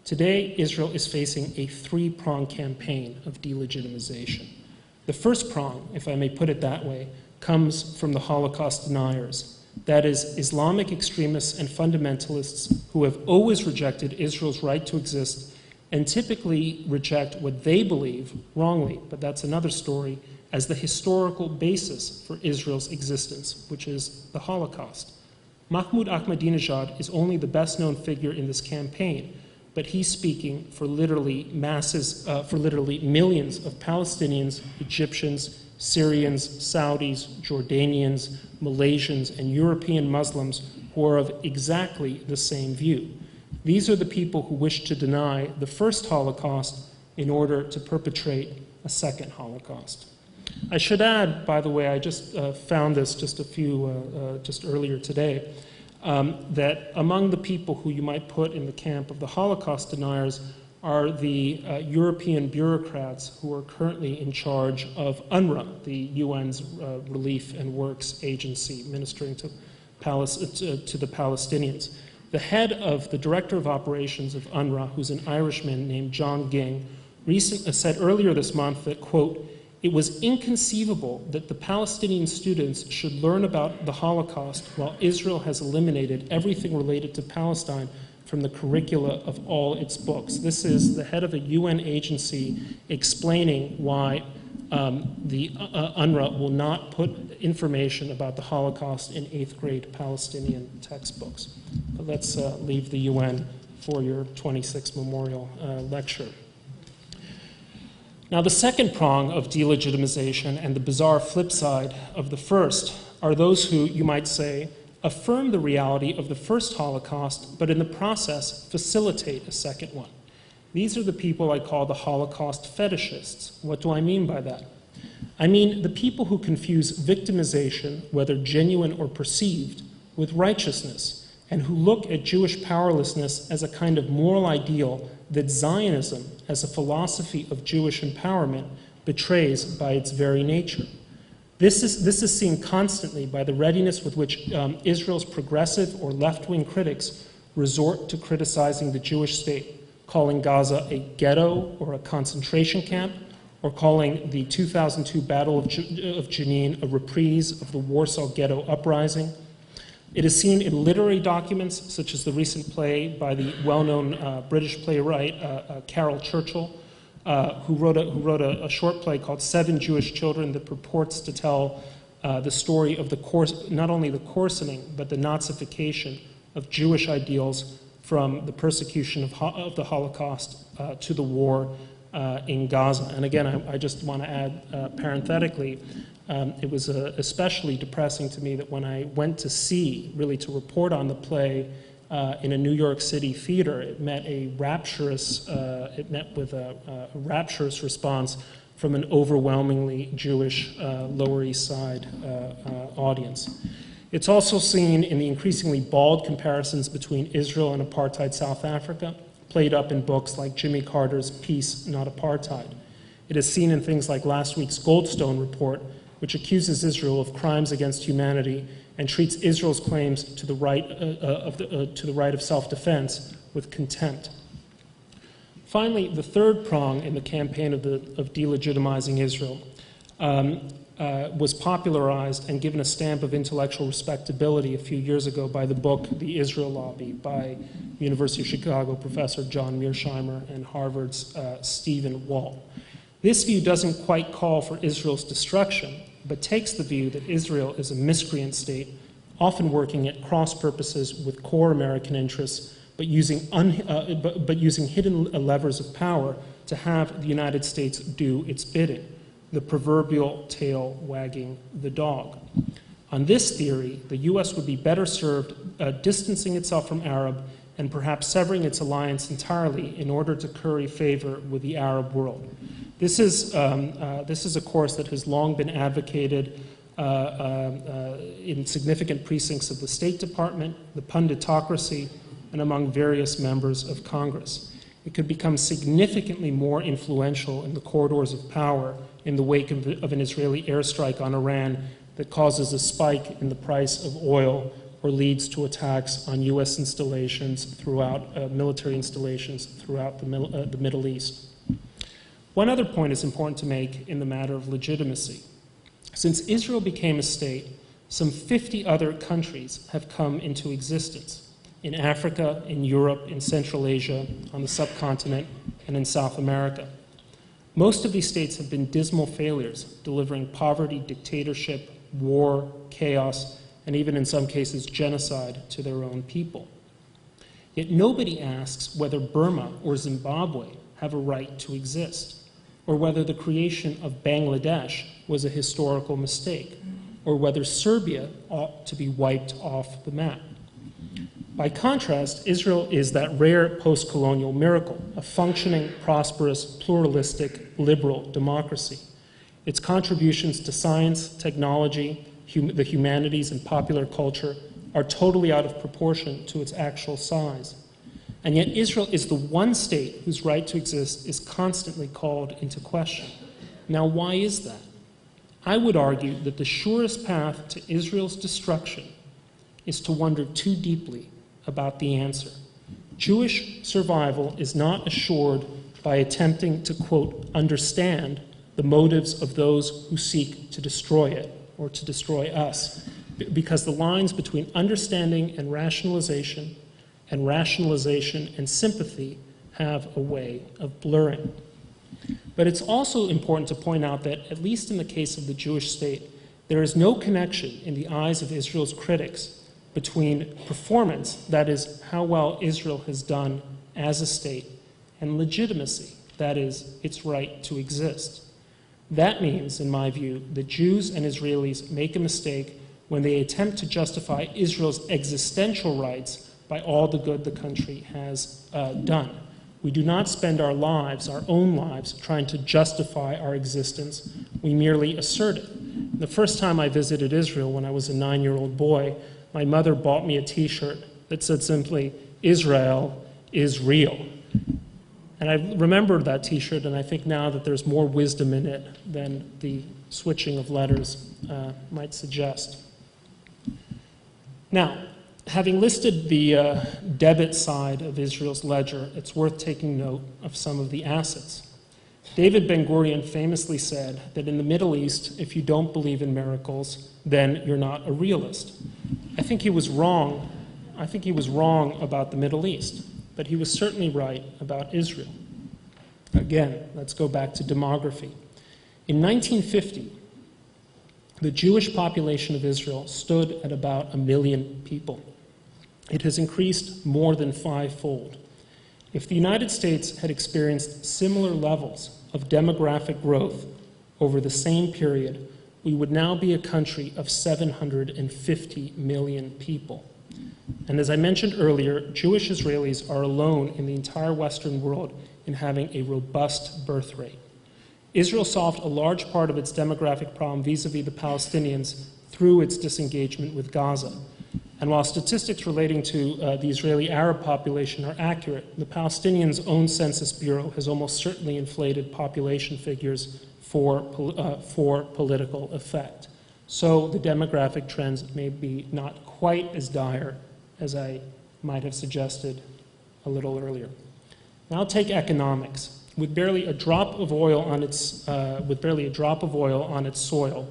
Today, Israel is facing a three-pronged campaign of delegitimization. The first prong, if I may put it that way, comes from the Holocaust deniers. That is, Islamic extremists and fundamentalists who have always rejected Israel's right to exist and typically reject what they believe, wrongly, but that's another story, as the historical basis for Israel's existence, which is the Holocaust. Mahmoud Ahmadinejad is only the best-known figure in this campaign, but he's speaking for literally millions of Palestinians, Egyptians, Syrians, Saudis, Jordanians, Malaysians, and European Muslims who are of exactly the same view. These are the people who wish to deny the first Holocaust in order to perpetrate a second Holocaust. I should add, by the way, I just found this just earlier today, that among the people who you might put in the camp of the Holocaust deniers are the European bureaucrats who are currently in charge of UNRWA, the UN's relief and works agency ministering to the Palestinians. The head of the director of operations of UNRWA, who's an Irishman named John Ging, said earlier this month that, quote, "It was inconceivable that the Palestinian students should learn about the Holocaust while Israel has eliminated everything related to Palestine from the curricula of all its books." This is the head of a UN agency explaining why the UNRWA will not put information about the Holocaust in 8th grade Palestinian textbooks. But let's leave the UN for your 26th memorial lecture. Now, the second prong of delegitimization and the bizarre flip side of the first are those who, you might say, affirm the reality of the first Holocaust, but in the process facilitate a second one. These are the people I call the Holocaust fetishists. What do I mean by that? I mean the people who confuse victimization, whether genuine or perceived, with righteousness, and who look at Jewish powerlessness as a kind of moral ideal that Zionism, as a philosophy of Jewish empowerment, betrays by its very nature. This is seen constantly by the readiness with which Israel's progressive or left-wing critics resort to criticizing the Jewish state, calling Gaza a ghetto or a concentration camp, or calling the 2002 Battle of Jenin a reprise of the Warsaw Ghetto Uprising. It is seen in literary documents, such as the recent play by the well-known British playwright Carol Churchill, who wrote a short play called 7 Jewish Children that purports to tell the story of not only the coarsening, but the Nazification of Jewish ideals from the persecution of the Holocaust to the war in Gaza. And again, I just want to add parenthetically, it was especially depressing to me that when I went to report on the play in a New York City theater, it met with a rapturous response from an overwhelmingly Jewish Lower East Side audience. It's also seen in the increasingly bald comparisons between Israel and apartheid South Africa, played up in books like Jimmy Carter's Peace, Not Apartheid. It is seen in things like last week's Goldstone report, which accuses Israel of crimes against humanity and treats Israel's claims to the right of self-defense with contempt. Finally, the third prong in the campaign of delegitimizing Israel was popularized and given a stamp of intellectual respectability a few years ago by the book The Israel Lobby by University of Chicago professor John Mearsheimer and Harvard's Stephen Walt. This view doesn't quite call for Israel's destruction, but takes the view that Israel is a miscreant state, often working at cross purposes with core American interests, but using hidden levers of power to have the United States do its bidding, the proverbial tail wagging the dog. On this theory, the U.S. would be better served distancing itself from Arab and perhaps severing its alliance entirely in order to curry favor with the Arab world. This is a course that has long been advocated in significant precincts of the State Department, the punditocracy, and among various members of Congress. It could become significantly more influential in the corridors of power in the wake of an Israeli airstrike on Iran that causes a spike in the price of oil or leads to attacks on U.S. installations throughout, military installations throughout the Middle East. One other point is important to make in the matter of legitimacy. Since Israel became a state, some 50 other countries have come into existence in Africa, in Europe, in Central Asia, on the subcontinent, and in South America. Most of these states have been dismal failures, delivering poverty, dictatorship, war, chaos, and even in some cases genocide to their own people. Yet nobody asks whether Burma or Zimbabwe have a right to exist, or whether the creation of Bangladesh was a historical mistake, or whether Serbia ought to be wiped off the map. By contrast, Israel is that rare post-colonial miracle, a functioning, prosperous, pluralistic, liberal democracy. Its contributions to science, technology, the humanities, and popular culture are totally out of proportion to its actual size. And yet Israel is the one state whose right to exist is constantly called into question. Now, why is that? I would argue that the surest path to Israel's destruction is to wonder too deeply about the answer. Jewish survival is not assured by attempting to, quote, understand the motives of those who seek to destroy it or to destroy us, because the lines between understanding and rationalization and sympathy have a way of blurring. But it's also important to point out that, at least in the case of the Jewish state, there is no connection in the eyes of Israel's critics between performance, that is, how well Israel has done as a state, and legitimacy, that is, its right to exist. That means, in my view, that Jews and Israelis make a mistake when they attempt to justify Israel's existential rights by all the good the country has done. We do not spend our lives, our own lives, trying to justify our existence. We merely assert it. The first time I visited Israel, when I was a 9-year-old boy, my mother bought me a T-shirt that said simply, "Israel is real." And I remembered that T-shirt, and I think now that there's more wisdom in it than the switching of letters might suggest. Now, having listed the debit side of Israel's ledger, it's worth taking note of some of the assets. David Ben-Gurion famously said that in the Middle East, if you don't believe in miracles, then you're not a realist. I think he was wrong. I think he was wrong about the Middle East, but he was certainly right about Israel. Again, let's go back to demography. In 1950, the Jewish population of Israel stood at about 1 million people. It has increased more than 5-fold. If the United States had experienced similar levels of demographic growth over the same period, we would now be a country of 750 million people. And as I mentioned earlier, Jewish Israelis are alone in the entire Western world in having a robust birth rate. Israel solved a large part of its demographic problem vis-à-vis the Palestinians through its disengagement with Gaza. And while statistics relating to the Israeli Arab population are accurate, the Palestinians' own Census Bureau has almost certainly inflated population figures for political effect. So the demographic trends may be not quite as dire as I might have suggested a little earlier. Now take economics. With barely a drop of oil on its soil,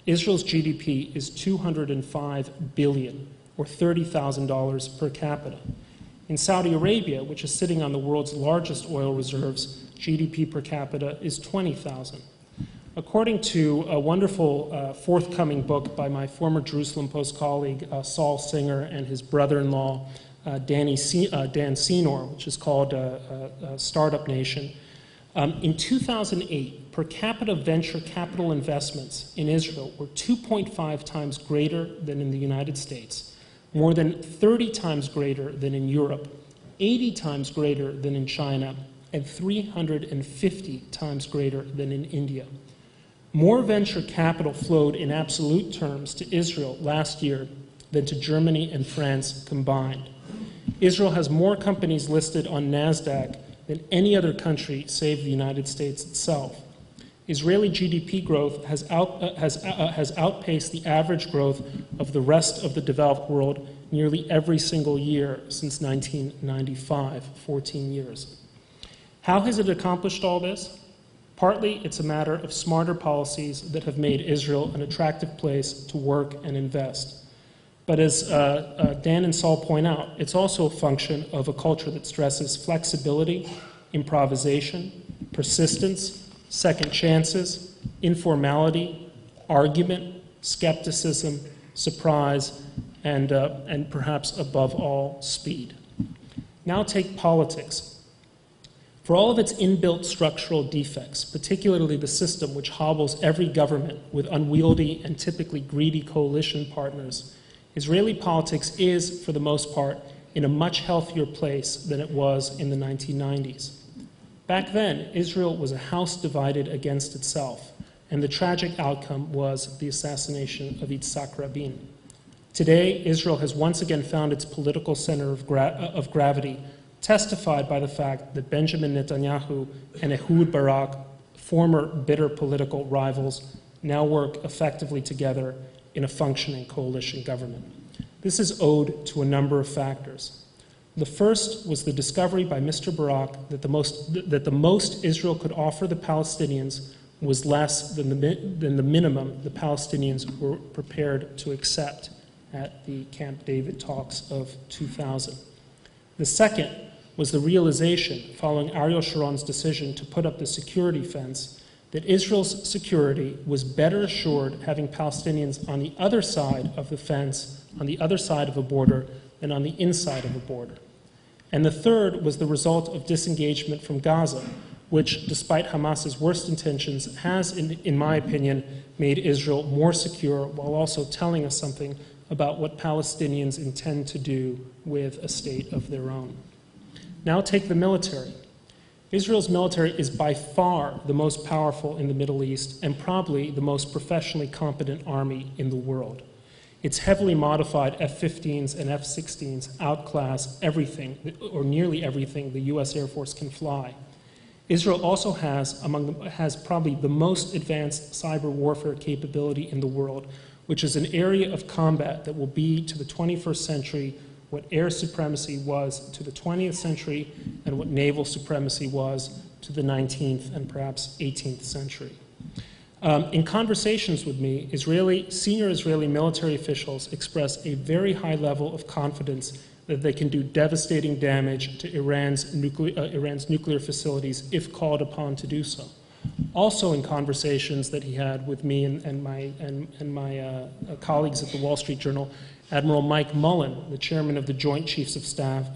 Israel's GDP is $205 billion, or $30,000 per capita. In Saudi Arabia, which is sitting on the world's largest oil reserves, GDP per capita is $20,000. According to a wonderful forthcoming book by my former Jerusalem Post colleague Saul Singer and his brother-in-law Dan Senor, which is called Startup Nation, in 2008, per capita venture capital investments in Israel were 2.5 times greater than in the United States, more than 30 times greater than in Europe, 80 times greater than in China, and 350 times greater than in India. More venture capital flowed in absolute terms to Israel last year than to Germany and France combined. Israel has more companies listed on NASDAQ than any other country save the United States itself. Israeli GDP growth has outpaced the average growth of the rest of the developed world nearly every single year since 1995, 14 years. How has it accomplished all this? Partly, it's a matter of smarter policies that have made Israel an attractive place to work and invest. But as Dan and Saul point out, it's also a function of a culture that stresses flexibility, improvisation, persistence, second chances, informality, argument, skepticism, surprise, and perhaps above all, speed. Now take politics. For all of its inbuilt structural defects, particularly the system which hobbles every government with unwieldy and typically greedy coalition partners, Israeli politics is, for the most part, in a much healthier place than it was in the 1990s. Back then, Israel was a house divided against itself, and the tragic outcome was the assassination of Yitzhak Rabin. Today, Israel has once again found its political center of gravity, testified by the fact that Benjamin Netanyahu and Ehud Barak, former bitter political rivals, now work effectively together in a functioning coalition government. This is owed to a number of factors. The first was the discovery by Mr. Barak that the most Israel could offer the Palestinians was less than the minimum the Palestinians were prepared to accept at the Camp David talks of 2000. The second was the realization, following Ariel Sharon's decision to put up the security fence, that Israel's security was better assured having Palestinians on the other side of the fence, on the other side of a border, than on the inside of a border. And the third was the result of disengagement from Gaza, which, despite Hamas's worst intentions, has, in my opinion, made Israel more secure while also telling us something about what Palestinians intend to do with a state of their own. Now take the military. Israel's military is by far the most powerful in the Middle East and probably the most professionally competent army in the world. Its heavily modified F-15s and F-16s outclass everything, or nearly everything, the U.S. Air Force can fly. Israel also has probably the most advanced cyber warfare capability in the world, which is an area of combat that will be to the 21st century what air supremacy was to the 20th century and what naval supremacy was to the 19th and perhaps 18th century. In conversations with me, senior Israeli military officials express a very high level of confidence that they can do devastating damage to Iran's nuclear facilities if called upon to do so. Also in conversations that he had with me and my colleagues at the Wall Street Journal, Admiral Mike Mullen, the chairman of the Joint Chiefs of Staff,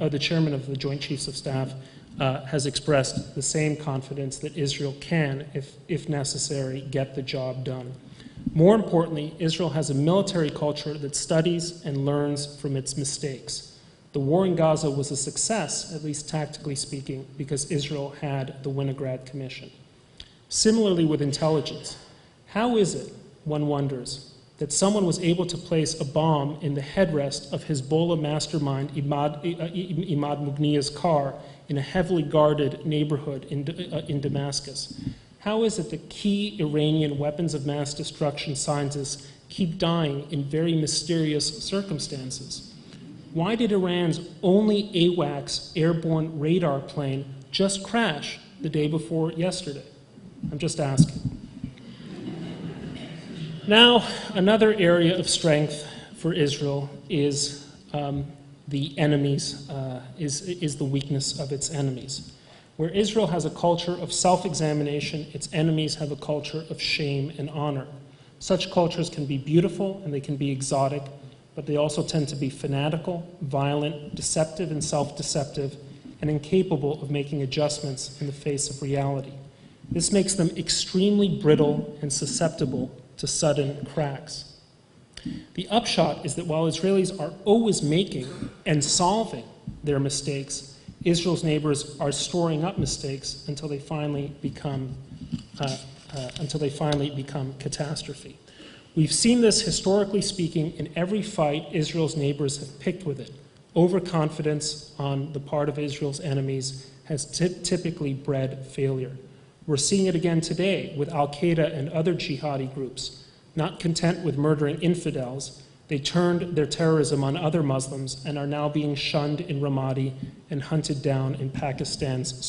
has expressed the same confidence that Israel can, if necessary, get the job done. More importantly, Israel has a military culture that studies and learns from its mistakes. The war in Gaza was a success, at least tactically speaking, because Israel had the Winograd Commission. Similarly with intelligence, how is it, one wonders, that someone was able to place a bomb in the headrest of Hezbollah mastermind Imad Mughniya's car in a heavily guarded neighborhood in Damascus? How is it that key Iranian weapons of mass destruction scientists keep dying in very mysterious circumstances? Why did Iran's only AWACS airborne radar plane just crash the day before yesterday? I'm just asking. Now, another area of strength for Israel is the weakness of its enemies. Where Israel has a culture of self-examination, its enemies have a culture of shame and honor. Such cultures can be beautiful and they can be exotic, but they also tend to be fanatical, violent, deceptive and self-deceptive, and incapable of making adjustments in the face of reality. This makes them extremely brittle and susceptible to sudden cracks. The upshot is that while Israelis are always making and solving their mistakes, Israel's neighbors are storing up mistakes until they finally become catastrophe. We've seen this, historically speaking, in every fight Israel's neighbors have picked with it. Overconfidence on the part of Israel's enemies has typically bred failure. We're seeing it again today with al-Qaeda and other jihadi groups. Not content with murdering infidels, They turned their terrorism on other Muslims and are now being shunned in Ramadi and hunted down in Pakistan's